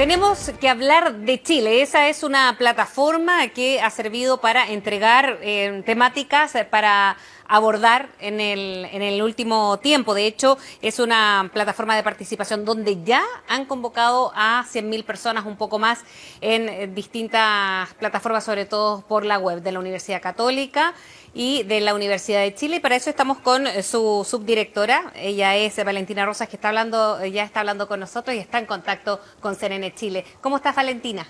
Tenemos que hablar de Chile. Esa es una plataforma que ha servido para entregar temáticas para abordar en el último tiempo. De hecho, es una plataforma de participación donde ya han convocado a 100.000 personas, un poco más, en distintas plataformas, sobre todo por la web de la Universidad Católica y de la Universidad de Chile. Y para eso estamos con su subdirectora. Ella es Valentina Rosas, que ya está hablando con nosotros y está en contacto con CNN Chile. ¿Cómo estás, Valentina?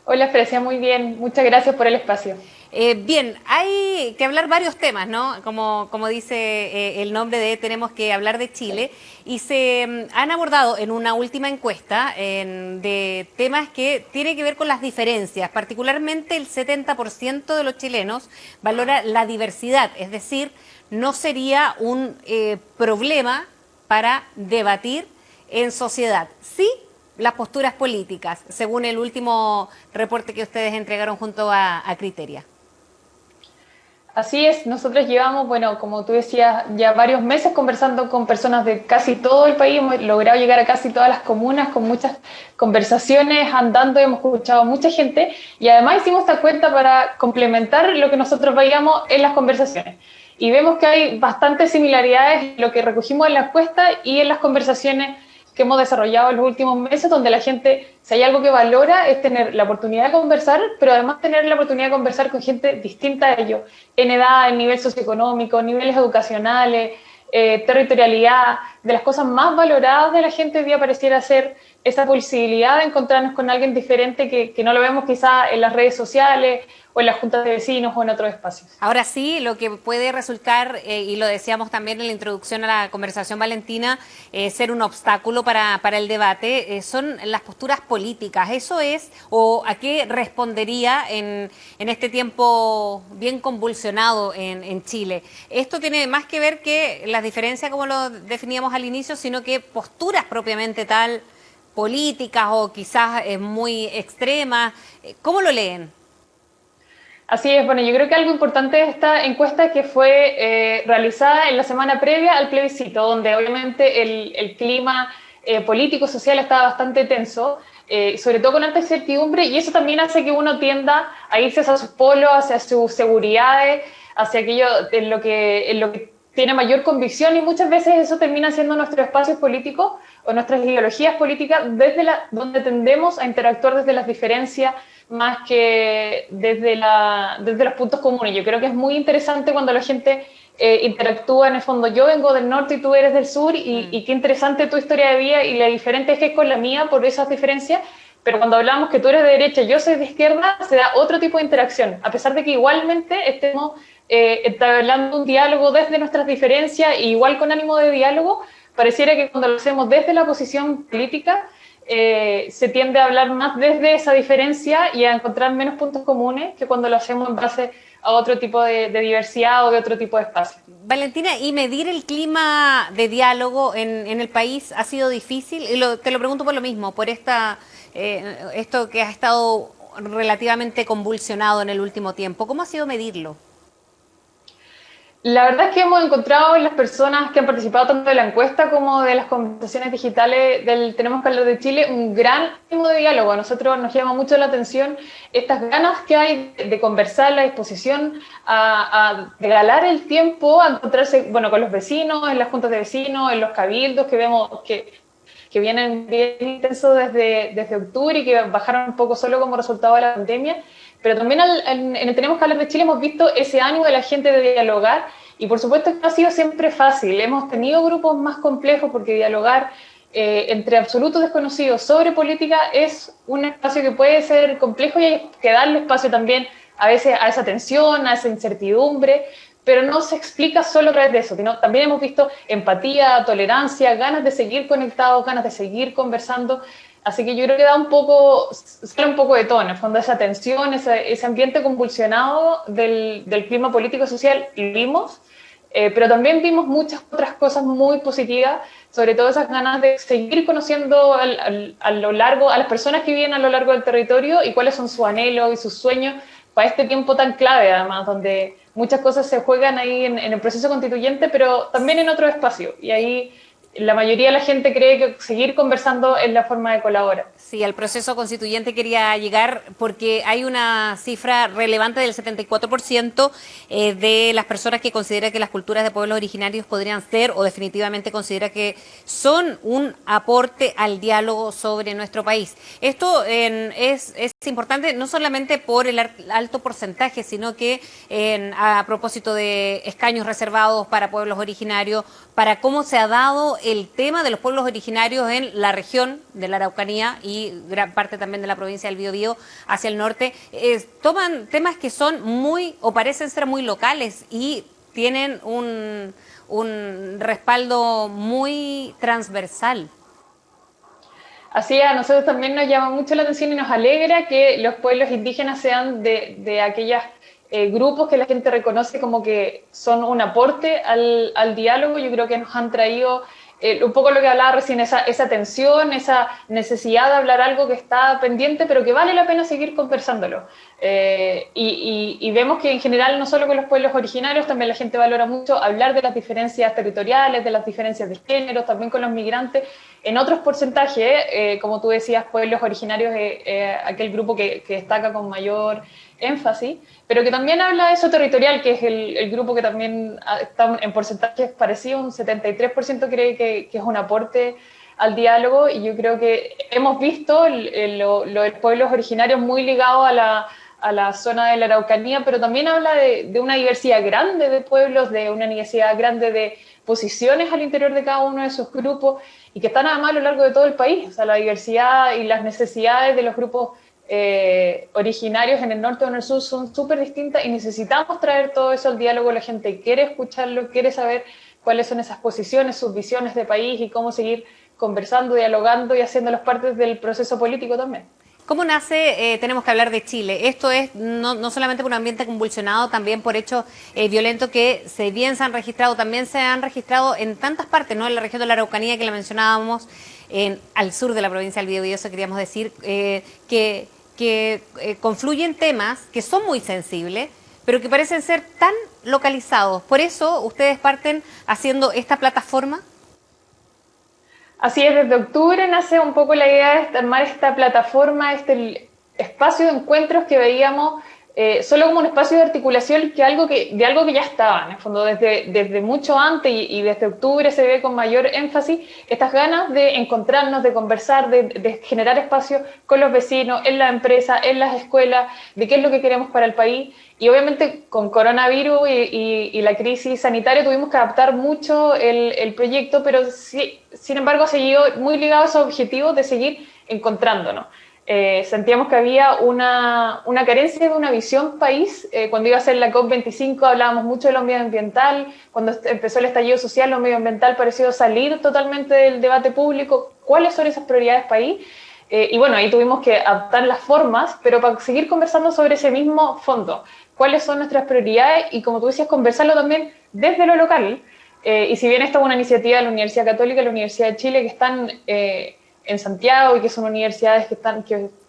Hola, Frecia, muy bien. Muchas gracias por el espacio. Bien, hay que hablar varios temas, ¿no? Como dice el nombre de Tenemos que hablar de Chile, y se han abordado en una última encuesta de temas que tienen que ver con las diferencias. Particularmente el 70% de los chilenos valora la diversidad, es decir, no sería un problema para debatir en sociedad. Sí, las posturas políticas, según el último reporte que ustedes entregaron junto a Criteria. Así es, nosotros llevamos, bueno, como tú decías, ya varios meses conversando con personas de casi todo el país. Hemos logrado llegar a casi todas las comunas con muchas conversaciones, andando, hemos escuchado a mucha gente y además hicimos esta cuenta para complementar lo que nosotros veíamos en las conversaciones. Y vemos que hay bastantes similaridades en lo que recogimos en la encuesta y en las conversaciones que hemos desarrollado en los últimos meses, donde la gente, si hay algo que valora, es tener la oportunidad de conversar, pero además tener la oportunidad de conversar con gente distinta a ellos, en edad, en nivel socioeconómico, niveles educacionales, territorialidad. De las cosas más valoradas de la gente hoy día pareciera ser esa posibilidad de encontrarnos con alguien diferente que no lo vemos quizá en las redes sociales o en las juntas de vecinos o en otros espacios. Ahora sí, lo que puede resultar, y lo decíamos también en la introducción a la conversación, Valentina, ser un obstáculo para el debate, son las posturas políticas. ¿Eso es, o a qué respondería en este tiempo bien convulsionado en Chile? Esto tiene más que ver que las diferencias, como lo definíamos al inicio, sino que posturas propiamente tal, políticas o quizás muy extremas. ¿Cómo lo leen? Así es, bueno, yo creo que algo importante de esta encuesta que fue realizada en la semana previa al plebiscito, donde obviamente el clima político, social estaba bastante tenso, sobre todo con alta incertidumbre, y eso también hace que uno tienda a irse hacia sus polos, hacia sus seguridades, hacia aquello en lo que tiene mayor convicción, y muchas veces eso termina siendo nuestros espacios políticos o nuestras ideologías políticas donde tendemos a interactuar desde las diferencias más que desde los puntos comunes. Yo creo que es muy interesante cuando la gente interactúa. En el fondo, yo vengo del norte y tú eres del sur, y qué interesante tu historia de vida y la diferente es que es con la mía por esas diferencias, pero cuando hablamos que tú eres de derecha y yo soy de izquierda, se da otro tipo de interacción, a pesar de que igualmente estemos entablando un diálogo desde nuestras diferencias, e igual con ánimo de diálogo. Pareciera que cuando lo hacemos desde la posición política, se tiende a hablar más desde esa diferencia y a encontrar menos puntos comunes que cuando lo hacemos en base a otro tipo de diversidad o de otro tipo de espacio. Valentina, ¿y medir el clima de diálogo en el país ha sido difícil? Te lo pregunto por lo mismo, por esto que ha estado relativamente convulsionado en el último tiempo. ¿Cómo ha sido medirlo? La verdad es que hemos encontrado en las personas que han participado tanto de la encuesta como de las conversaciones digitales del Tenemos que hablar de Chile un gran ánimo de diálogo. A nosotros nos llama mucho la atención estas ganas que hay de conversar, la disposición a regalar el tiempo, a encontrarse, bueno, con los vecinos, en las juntas de vecinos, en los cabildos que vemos que vienen bien intensos desde octubre y que bajaron un poco solo como resultado de la pandemia. Pero también en el Tenemos que hablar de Chile hemos visto ese ánimo de la gente de dialogar, y por supuesto que no ha sido siempre fácil. Hemos tenido grupos más complejos porque dialogar entre absolutos desconocidos sobre política es un espacio que puede ser complejo, y hay que darle espacio también a veces a esa tensión, a esa incertidumbre, pero no se explica solo a través de eso, sino también hemos visto empatía, tolerancia, ganas de seguir conectados, ganas de seguir conversando. Así que yo creo que sale un poco de todo, en el fondo, esa tensión, ese ambiente convulsionado del clima político-social, lo vimos, pero también vimos muchas otras cosas muy positivas, sobre todo esas ganas de seguir conociendo a las personas que viven a lo largo del territorio y cuáles son sus anhelos y sus sueños para este tiempo tan clave, además, donde muchas cosas se juegan ahí en el proceso constituyente, pero también en otro espacio. Y ahí la mayoría de la gente cree que seguir conversando es la forma de colaborar. Sí, al proceso constituyente quería llegar porque hay una cifra relevante del 74% de las personas que consideran que las culturas de pueblos originarios podrían ser o definitivamente considera que son un aporte al diálogo sobre nuestro país. Esto es importante no solamente por el alto porcentaje, sino que a propósito de escaños reservados para pueblos originarios, para cómo se ha dado el tema de los pueblos originarios en la región de la Araucanía y gran parte también de la provincia del Biobío hacia el norte, toman temas que son muy o parecen ser muy locales y tienen un respaldo muy transversal. Así a nosotros también nos llama mucho la atención y nos alegra que los pueblos indígenas sean de aquellos grupos que la gente reconoce como que son un aporte al diálogo. Yo creo que nos han traído un poco lo que hablaba recién, esa tensión, esa necesidad de hablar algo que está pendiente, pero que vale la pena seguir conversándolo. Y vemos que en general, no solo con los pueblos originarios, también la gente valora mucho hablar de las diferencias territoriales, de las diferencias de género, también con los migrantes. En otros porcentajes, como tú decías, pueblos originarios es aquel grupo que destaca con mayor énfasis, pero que también habla de eso territorial, que es el grupo que también está en porcentajes parecidos, un 73% cree que es un aporte al diálogo, y yo creo que hemos visto los pueblos originarios muy ligados a la zona de la Araucanía, pero también habla de una diversidad grande de pueblos, de una diversidad grande de posiciones al interior de cada uno de esos grupos, y que están además a lo largo de todo el país. O sea, la diversidad y las necesidades de los grupos originarios en el norte o en el sur son súper distintas, y necesitamos traer todo eso al diálogo. La gente quiere escucharlo, quiere saber cuáles son esas posiciones, sus visiones de país y cómo seguir conversando, dialogando y haciéndolos parte del proceso político también. ¿Cómo nace Tenemos que hablar de Chile? Esto es no solamente por un ambiente convulsionado, también por hechos violentos que si bien se han registrado, también se han registrado en tantas partes, ¿no? En la región de la Araucanía que la mencionábamos, al sur de la provincia del Biobío, eso queríamos decir, que confluyen temas que son muy sensibles, pero que parecen ser tan localizados. Por eso ustedes parten haciendo esta plataforma. Así es, desde octubre nace un poco la idea de armar esta plataforma, este espacio de encuentros que veíamos solo como un espacio de articulación de algo que ya estaba, en el fondo, desde mucho antes, y desde octubre se ve con mayor énfasis estas ganas de encontrarnos, de conversar, de generar espacios con los vecinos, en la empresa, en las escuelas, de qué es lo que queremos para el país. Y obviamente con coronavirus y la crisis sanitaria tuvimos que adaptar mucho el proyecto, pero sí, sin embargo ha seguido muy ligado a esos objetivos de seguir encontrándonos. Sentíamos que había una carencia de una visión país. Cuando iba a ser la COP25 hablábamos mucho de lo medioambiental. Cuando empezó el estallido social, lo medioambiental pareció salir totalmente del debate público. ¿Cuáles son esas prioridades país? Y bueno, ahí tuvimos que adaptar las formas, pero para seguir conversando sobre ese mismo fondo. ¿Cuáles son nuestras prioridades? Y como tú decías, conversarlo también desde lo local. Y si bien esta es una iniciativa de la Universidad Católica y la Universidad de Chile, que están en Santiago y que son universidades que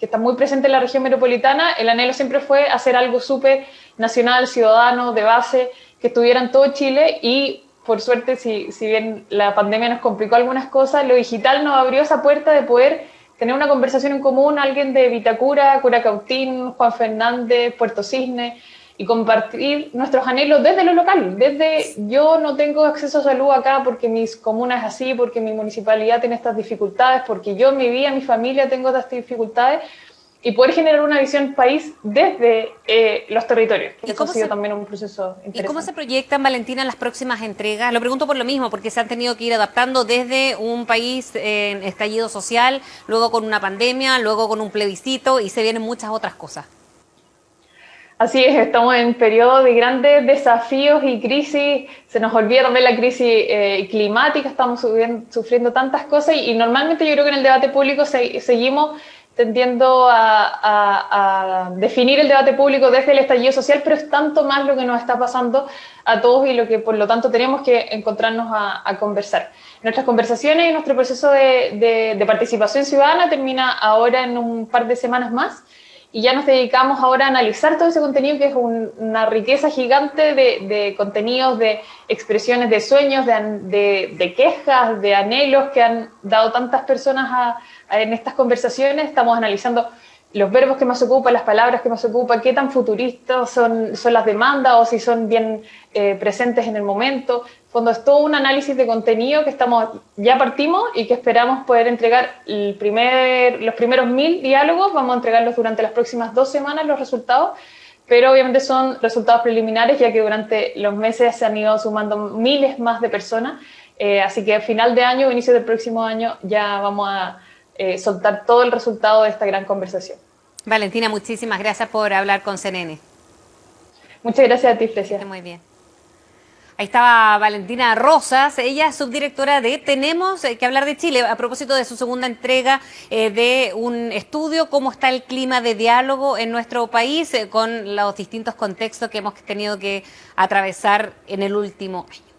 están muy presentes en la región metropolitana, el anhelo siempre fue hacer algo súper nacional, ciudadano, de base, que estuviera en todo Chile. Y por suerte, si bien la pandemia nos complicó algunas cosas, lo digital nos abrió esa puerta de poder tener una conversación en común, alguien de Vitacura, Curacautín, Juan Fernández, Puerto Cisne, y compartir nuestros anhelos desde lo local, desde yo no tengo acceso a salud acá porque mis comunas es así, porque mi municipalidad tiene estas dificultades, porque yo en mi vida, mi familia tengo estas dificultades, y poder generar una visión país desde los territorios. Eso ha sido también un proceso interesante. ¿Y cómo se proyectan, Valentina, las próximas entregas? Lo pregunto por lo mismo, porque se han tenido que ir adaptando desde un país en estallido social, luego con una pandemia, luego con un plebiscito, y se vienen muchas otras cosas. Así es, estamos en periodo de grandes desafíos y crisis. Se nos olvida también la crisis climática, estamos sufriendo tantas cosas, y normalmente yo creo que en el debate público seguimos tendiendo a definir el debate público desde el estallido social, pero es tanto más lo que nos está pasando a todos y lo que por lo tanto tenemos que encontrarnos a conversar. Nuestras conversaciones y nuestro proceso de participación ciudadana termina ahora en un par de semanas más, y ya nos dedicamos ahora a analizar todo ese contenido, que es una riqueza gigante de contenidos, de expresiones de sueños, de quejas, de anhelos que han dado tantas personas en estas conversaciones. Estamos analizando los verbos que más se ocupan, las palabras que más se ocupan, qué tan futuristas son las demandas o si son bien presentes en el momento. Cuando es todo un análisis de contenido que ya partimos y que esperamos poder entregar los primeros 1000 diálogos. Vamos a entregarlos durante las próximas 2 semanas los resultados, pero obviamente son resultados preliminares, ya que durante los meses se han ido sumando miles más de personas. Así que a final de año o inicio del próximo año ya vamos a soltar todo el resultado de esta gran conversación. Valentina, muchísimas gracias por hablar con CNN. Muchas gracias a ti, Frecia. Muy bien. Ahí estaba Valentina Rosas, ella es subdirectora de Tenemos que hablar de Chile, a propósito de su segunda entrega de un estudio, cómo está el clima de diálogo en nuestro país con los distintos contextos que hemos tenido que atravesar en el último año.